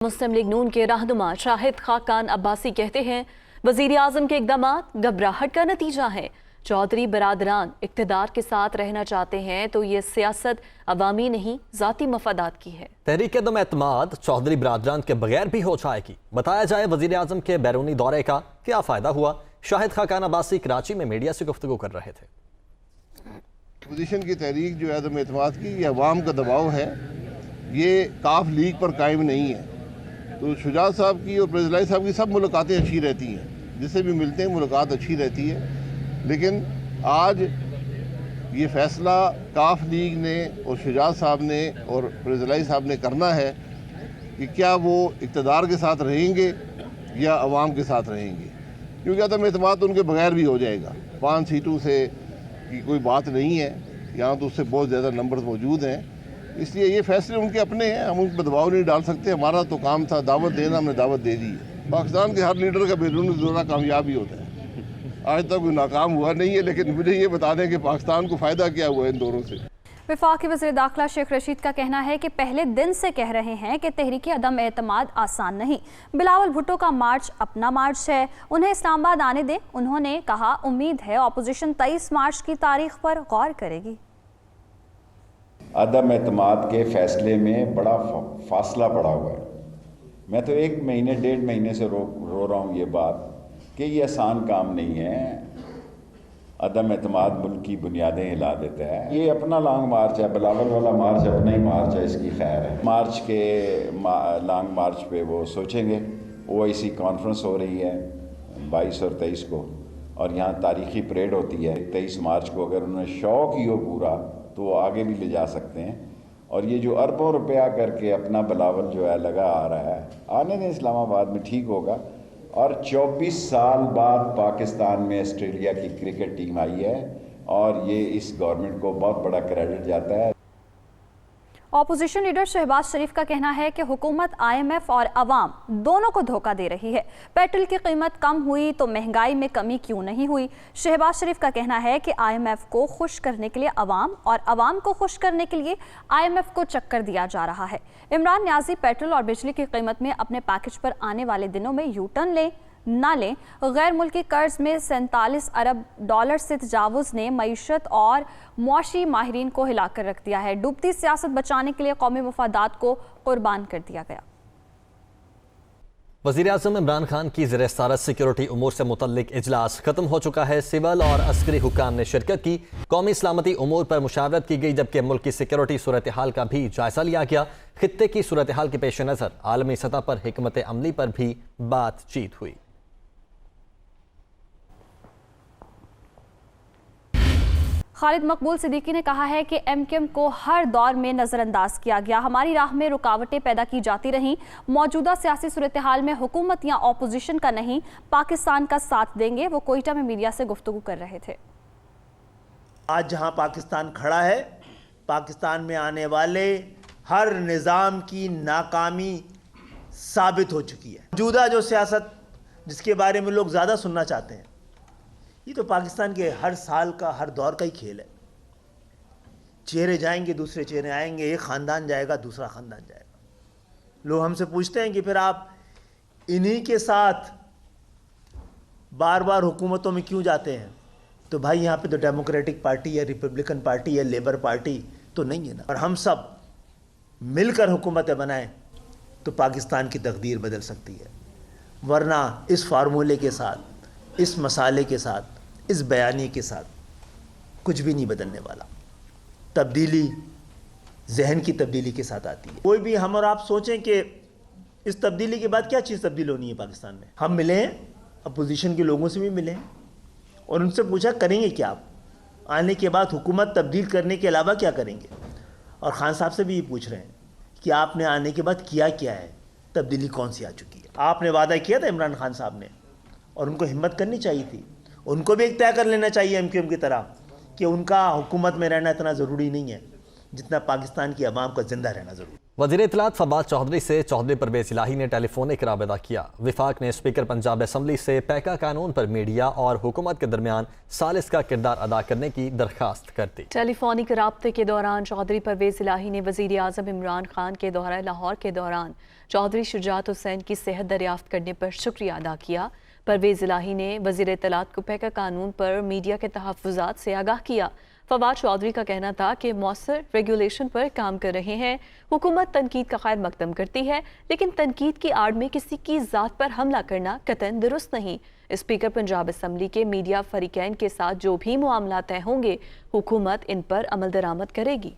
मुस्लिम league नून के रहनुमा शाहिद खाकान अब्बासी कहते हैं वजीर आजम के इक़दामात घबराहट का नतीजा है। चौधरी बरादरान इक़्तिदार के साथ रहना चाहते हैं तो ये सियासत अवामी नहीं ज़ाती मफादात की है। तहरीक अदम एतमाद चौधरी बरादरान के बगैर भी हो जाएगी। बताया जाए वजीर आजम के बैरूनी दौरे का क्या फ़ायदा हुआ। शाहिद खाकान अब्बासी कराची में मीडिया से गुफ्तगू कर रहे थे। अपोजिशन की तहरीक जो है अदम एतमाद की, ये अवाम का दबाव है, ये काफ लीग पर कायम नहीं है। तो शुजात साहब की और प्रेज़िलाई साहब की सब मुलाकातें अच्छी रहती हैं, जिससे भी मिलते हैं मुलाकात अच्छी रहती है। लेकिन आज ये फ़ैसला काफ लीग ने और शुजात साहब ने और प्रेज़िलाई साहब ने करना है कि क्या वो इक़्तिदार के साथ रहेंगे या अवाम के साथ रहेंगे, क्योंकि अदम एतमाद तो उनके बगैर भी हो जाएगा। 5 सीटों से की कोई बात नहीं है, यहाँ तो उससे बहुत ज़्यादा नंबर मौजूद हैं। इसलिए ये फैसले उनके अपने हैं, हम उन पर दबाव नहीं डाल सकते। हमारा तो काम था दावत देना, हमने दावत दे दी है। पाकिस्तान के हर लीडर का बैरूनी दौरा कामयाब ही होता है, आज तक कोई नाकाम हुआ नहीं है। लेकिन मुझे ये बता दें कि पाकिस्तान को फ़ायदा क्या हुआ इन दौरों से। वफाकी वज़ीर दाखिला शेख रशीद का कहना है कि पहले दिन से कह रहे हैं कि तहरीक अदम एतमाद आसान नहीं। बिलावल भुट्टो का मार्च अपना मार्च है, उन्हें इस्लामाबाद आने दें। उन्होंने कहा उम्मीद है अपोजिशन 23 मार्च की तारीख पर गौर करेगी। अदम एतमाद के फैसले में बड़ा फासला पड़ा हुआ है। मैं तो 1 महीने 1.5 महीने से रो रहा हूँ ये बात कि ये आसान काम नहीं है। अदम एतमाद मुल्क की बुनियादें हिला देता है। ये अपना लॉन्ग मार्च है, बिलावल वाला मार्च अपना ही मार्च है, इसकी खैर है। मार्च के लॉन्ग मार्च पे वो सोचेंगे। OIC कॉन्फ्रेंस हो रही है 22 और 23 को, और यहाँ तारीखी परेड होती है 23 मार्च को। अगर उन्हें शौक ही हो पूरा तो वो आगे भी ले जा सकते हैं। और ये जो अरबों रुपया करके अपना बिलावल जो है लगा आ रहा है, आने दें, इस्लामाबाद में ठीक होगा। और 24 साल बाद पाकिस्तान में ऑस्ट्रेलिया की क्रिकेट टीम आई है, और ये इस गवर्नमेंट को बहुत बड़ा क्रेडिट जाता है। ऑपोजिशन लीडर शहबाज शरीफ का कहना है कि हुकूमत IMF और अवाम दोनों को धोखा दे रही है। पेट्रोल की कीमत कम हुई तो महंगाई में कमी क्यों नहीं हुई। शहबाज शरीफ का कहना है कि IMF को खुश करने के लिए अवाम और अवाम को खुश करने के लिए IMF को चक्कर दिया जा रहा है। इमरान न्याजी पेट्रोल और बिजली की कीमत में अपने पैकेज पर आने वाले दिनों में यूटर्न लें ना लें। गैर मुल्की कर्ज में 47 अरब डॉलर से तजावुज़ ने मईशत और मुआशी माहिरीन को हिलाकर रख दिया है। डूबती सियासत बचाने के लिए कौमी मफादात को कुर्बान कर दिया गया। वज़ीर आज़म इमरान खान की ज़ेर सदारत सिक्योरिटी उमूर से मुतल्लिक इजलास खत्म हो चुका है। सिविल और अस्करी हुक्काम ने शिरकत की। कौमी सलामती उमूर पर मुशावरत की गई, जबकि मुल्क की सिक्योरिटी सूरत हाल का भी जायजा लिया गया। खित्ते की सूरत हाल के पेश नज़र आलमी सतह पर हिकमत अमली पर भी बातचीत हुई। खालिद मकबूल सिद्दीकी ने कहा है कि MKM को हर दौर में नज़रअंदाज किया गया, हमारी राह में रुकावटें पैदा की जाती रहीं। मौजूदा सियासी सूरत हाल में हुकूमत या ऑपोजिशन का नहीं, पाकिस्तान का साथ देंगे। वो कोयटा में मीडिया से गुफ्तगू कर रहे थे। आज जहां पाकिस्तान खड़ा है, पाकिस्तान में आने वाले हर निज़ाम की नाकामी साबित हो चुकी है। मौजूदा जो सियासत जिसके बारे में लोग ज़्यादा सुनना चाहते हैं, ये तो पाकिस्तान के हर साल का, हर दौर का ही खेल है। चेहरे जाएंगे, दूसरे चेहरे आएंगे, एक ख़ानदान जाएगा, दूसरा ख़ानदान जाएगा। लोग हमसे पूछते हैं कि फिर आप इन्हीं के साथ बार बार हुकूमतों में क्यों जाते हैं। तो भाई यहाँ पे तो डेमोक्रेटिक पार्टी या रिपब्लिकन पार्टी या लेबर पार्टी तो नहीं है ना। और हम सब मिलकर हुकूमतें बनाएं तो पाकिस्तान की तकदीर बदल सकती है। वरना इस फार्मूले के साथ, इस मसाले के साथ, इस बयानी के साथ कुछ भी नहीं बदलने वाला। तब्दीली जहन की तब्दीली के साथ आती है। कोई भी हम और आप सोचें कि इस तब्दीली के बाद क्या चीज़ तब्दील होनी है पाकिस्तान में। हम मिले हैं, अपोजिशन के लोगों से भी मिले हैं और उनसे पूछा करेंगे क्या आप, आने के बाद हुकूमत तब्दील करने के अलावा क्या करेंगे। और खान साहब से भी ये पूछ रहे हैं कि आपने आने के बाद किया क्या है, तब्दीली कौन सी आ चुकी है। आपने वादा किया था इमरान खान साहब ने, और उनको हिम्मत करनी चाहिए थी। उनको भी एक तय कर लेना चाहिए MKM की तरह कि उनका हुकूमत में रहना इतना ज़रूरी नहीं है जितना पाकिस्तान की आवाम का जिंदा रहना ज़रूरी। वज़ीर इत्तलात फवाद चौधरी से चौधरी परवेज़ इलाही ने टेलीफोनिक राबता किया। विफाक ने स्पीकर पंजाब असम्बली से पैका कानून पर मीडिया और हुकूमत के दरमियान सालिस का किरदार अदा करने की दरख्वास्त कर दी। टेलीफोनिक राब्ते के दौरान चौधरी परवेज़ इलाही ने वज़ीर आज़म इमरान खान के दौरा लाहौर के दौरान चौधरी शुजात हुसैन की सेहत दरियाफ्त करने पर शुक्रिया अदा किया। परवेज इलाही ने वज़ीर इत्तलात को पैका कानून पर मीडिया के तहफ़्फ़ुज़ात से आगाह किया। फवाद चौधरी का कहना था कि मौसर रेगुलेशन पर काम कर रहे हैं। हुकूमत तनकीद का खैर मकदम करती है, लेकिन तनकीद की आड़ में किसी की ज़ात पर हमला करना कतई दुरुस्त नहीं। स्पीकर पंजाब असम्बली के मीडिया फरीकैन के साथ जो भी मामला तय होंगे, हुकूमत इन पर अमल दरामद करेगी।